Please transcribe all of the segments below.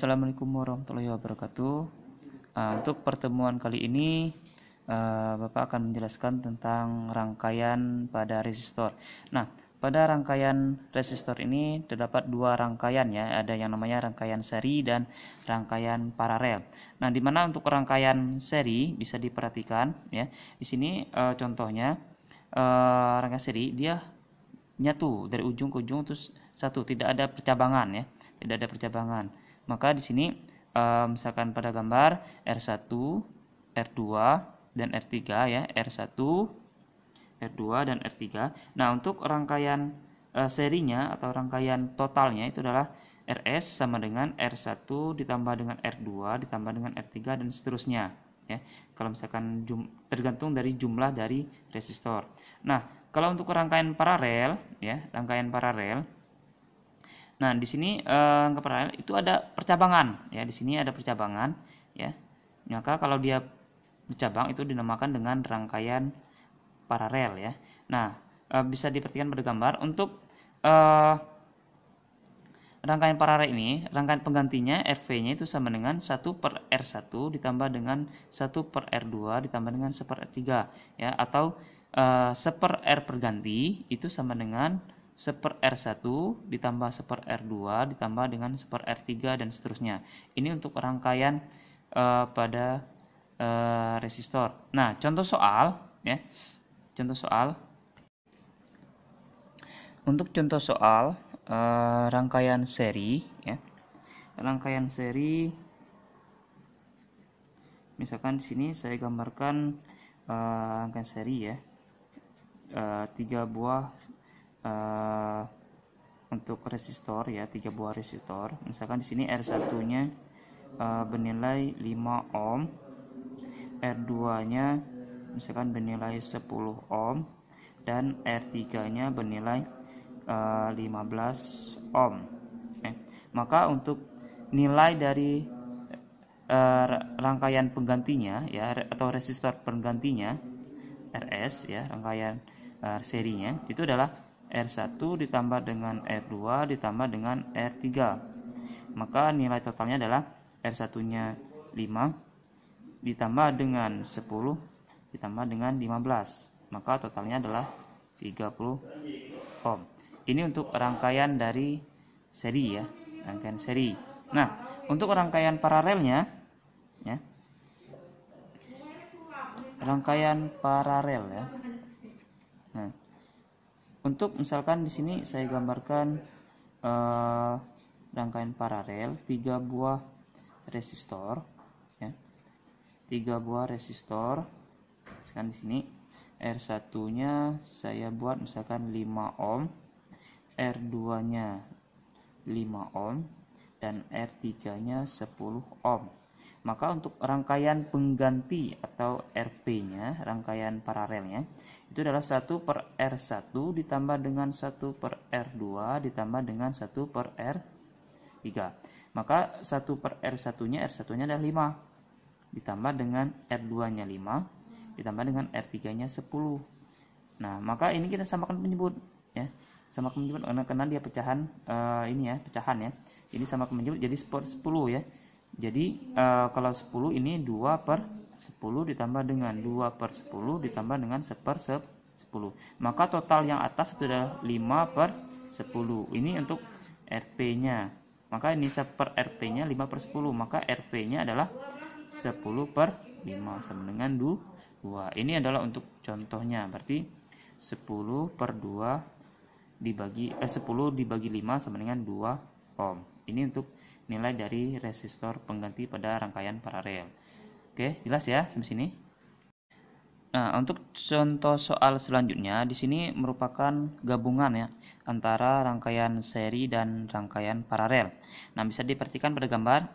Assalamualaikum warahmatullahi wabarakatuh. Untuk pertemuan kali ini Bapak akan menjelaskan tentang rangkaian pada resistor. Nah, pada rangkaian resistor ini terdapat dua rangkaian ya, ada yang namanya rangkaian seri dan rangkaian paralel. Nah, di mana untuk rangkaian seri bisa diperhatikan ya. Di sini contohnya rangkaian seri dia nyatu dari ujung ke ujung terus satu, tidak ada percabangan ya, tidak ada percabangan. Maka di sini misalkan pada gambar R1, R2 dan R3 ya, R1, R2 dan R3. Nah, untuk rangkaian serinya atau rangkaian totalnya itu adalah RS sama dengan R1 ditambah dengan R2 ditambah dengan R3 dan seterusnya ya. Kalau misalkan tergantung dari jumlah dari resistor. Nah, kalau untuk rangkaian paralel ya, rangkaian paralel. Nah, di sini rangkaian paralel itu ada percabangan ya, di sini ada percabangan ya. Maka kalau dia bercabang itu dinamakan dengan rangkaian paralel ya. Nah, bisa diperhatikan pada gambar untuk rangkaian paralel ini, rangkaian penggantinya RV-nya itu sama dengan 1 per R1 ditambah dengan 1 per R2 ditambah dengan 1 per R3 ya, atau 1 per R perganti itu sama dengan 1 per R1 ditambah 1 per R2 ditambah dengan 1 per R3 dan seterusnya. Ini untuk rangkaian pada resistor. Nah, contoh soal ya. Contoh soal. Untuk contoh soal rangkaian seri ya. Rangkaian seri misalkan di sini saya gambarkan rangkaian seri ya. 3 buah untuk resistor ya, 3 buah resistor. Misalkan di sini R1-nya bernilai 5 ohm, R2-nya misalkan bernilai 10 ohm dan R3-nya bernilai 15 ohm. Maka untuk nilai dari rangkaian penggantinya ya, atau resistor penggantinya RS ya, rangkaian serinya itu adalah R1 ditambah dengan R2 ditambah dengan R3. Maka nilai totalnya adalah R1-nya 5 ditambah dengan 10 ditambah dengan 15. Maka totalnya adalah 30 ohm. Ini untuk rangkaian dari seri ya, rangkaian seri. Nah, untuk rangkaian paralelnya ya. Rangkaian paralel ya. Nah, untuk misalkan di sini saya gambarkan rangkaian paralel 3 buah resistor ya. 3 buah resistor. Misalkan di sini R1-nya saya buat misalkan 5 ohm, R2-nya 5 ohm dan R3-nya 10 ohm. Maka untuk rangkaian pengganti atau RP-nya, rangkaian paralelnya, itu adalah 1 per R1 ditambah dengan 1 per R2 ditambah dengan 1 per R3. Maka 1 per R1-nya, R1-nya adalah 5. Ditambah dengan R2-nya 5, ditambah dengan R3-nya 10. Nah, maka ini kita samakan penyebut ya. Samakan penyebut karena dia pecahan ini ya, pecahan ya. Ini samakan penyebut jadi 10 ya. Jadi kalau 10 ini 2 per 10 ditambah dengan 2 per 10 ditambah dengan 1 per 10. Maka total yang atas itu adalah 5 per 10. Ini untuk RP-nya. Maka ini 1 per RP-nya 5 per 10. Maka RP-nya adalah 10 per 5 sama dengan 2. Ini adalah untuk contohnya. Berarti 10 per 2 dibagi 10 dibagi 5 sama dengan 2 ohm. Ini untuk nilai dari resistor pengganti pada rangkaian paralel. Oke, jelas ya sampai sini. Nah, untuk contoh soal selanjutnya di sini merupakan gabungan ya antara rangkaian seri dan rangkaian paralel. Nah, bisa diperhatikan pada gambar.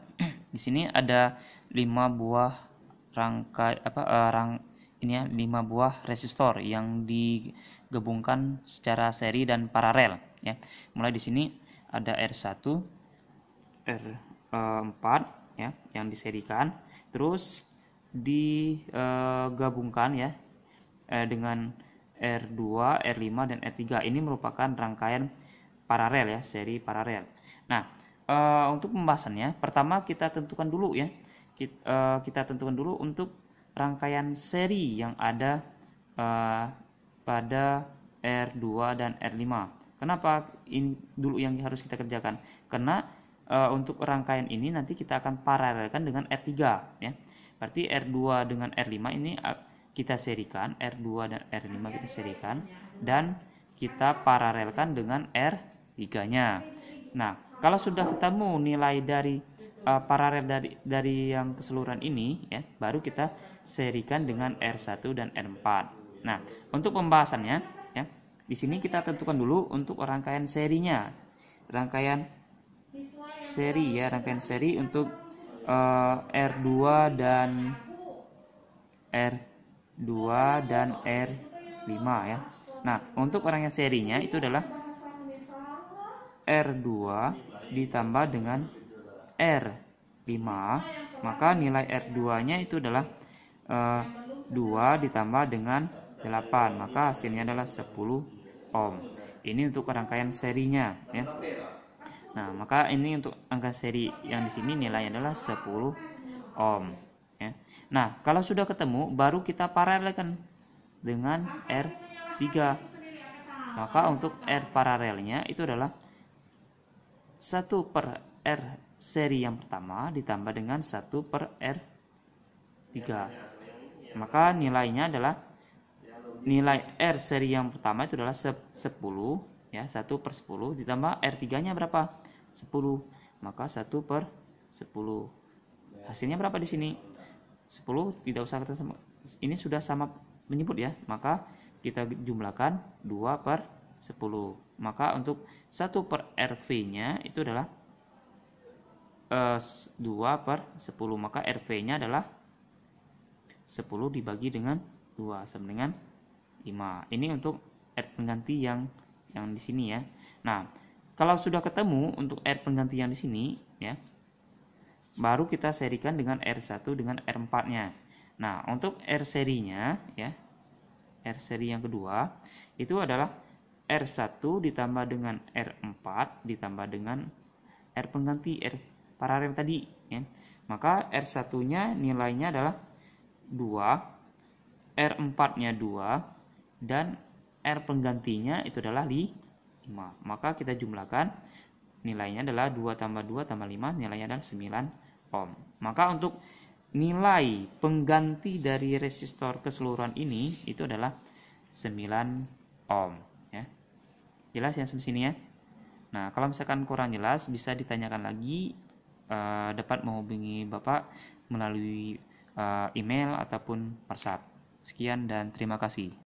Di sini ada 5 buah ini ya, 5 buah resistor yang digabungkan secara seri dan paralel ya. Mulai di sini ada R1, R4 ya yang diserikan, terus digabungkan ya dengan R2, R5 dan R3. Ini merupakan rangkaian paralel ya, seri paralel. Nah, untuk pembahasannya, pertama kita tentukan dulu ya. Kita tentukan dulu untuk rangkaian seri yang ada pada R2 dan R5. Kenapa ini dulu yang harus kita kerjakan? Karena untuk rangkaian ini nanti kita akan paralelkan dengan R3 ya. Berarti R2 dengan R5 ini kita serikan, R2 dan R5 kita serikan dan kita paralelkan dengan R3-nya. Nah, kalau sudah ketemu nilai dari paralel dari yang keseluruhan ini ya, baru kita serikan dengan R1 dan R4. Nah, untuk pembahasannya ya, di sini kita tentukan dulu untuk rangkaian serinya. Rangkaian seri untuk R2 dan R5 ya. Nah, untuk rangkaian serinya itu adalah R2 ditambah dengan R5, maka nilai R2-nya itu adalah 2 ditambah dengan 8, maka hasilnya adalah 10 ohm. Ini untuk rangkaian serinya ya. Nah, maka ini untuk angka seri yang di sini nilainya adalah 10 ohm ya. Nah, kalau sudah ketemu baru kita paralelkan dengan R3. Maka untuk R paralelnya itu adalah 1 per R seri yang pertama ditambah dengan 1 per R3. Maka nilainya adalah nilai R seri yang pertama itu adalah 10 ya, 1 per 10 ditambah R3-nya berapa? 10. Maka 1 per 10. Hasilnya berapa di sini? 10, tidak usah kita ini sudah sama menyebut ya. Maka kita jumlahkan 2 per 10. Maka untuk 1 per RV-nya itu adalah 2 per 10. Maka RV-nya adalah 10 dibagi dengan 2 sama dengan 5. Ini untuk R pengganti yang di sini ya. Nah, kalau sudah ketemu untuk R pengganti yang di sini ya, baru kita serikan dengan R1 dengan R4-nya. Nah, untuk R serinya ya, R seri yang kedua itu adalah R1 ditambah dengan R4 ditambah dengan R pengganti R paralel tadi ya. Maka R1-nya nilainya adalah 2, R4-nya 2 dan R penggantinya itu adalah 5. Maka kita jumlahkan nilainya adalah 2 tambah 2 tambah 5, nilainya adalah 9 ohm. Maka untuk nilai pengganti dari resistor keseluruhan ini itu adalah 9 ohm ya. Jelas ya sampai sini ya. Nah, kalau misalkan kurang jelas bisa ditanyakan lagi, dapat menghubungi Bapak melalui email ataupun WhatsApp. Sekian dan terima kasih.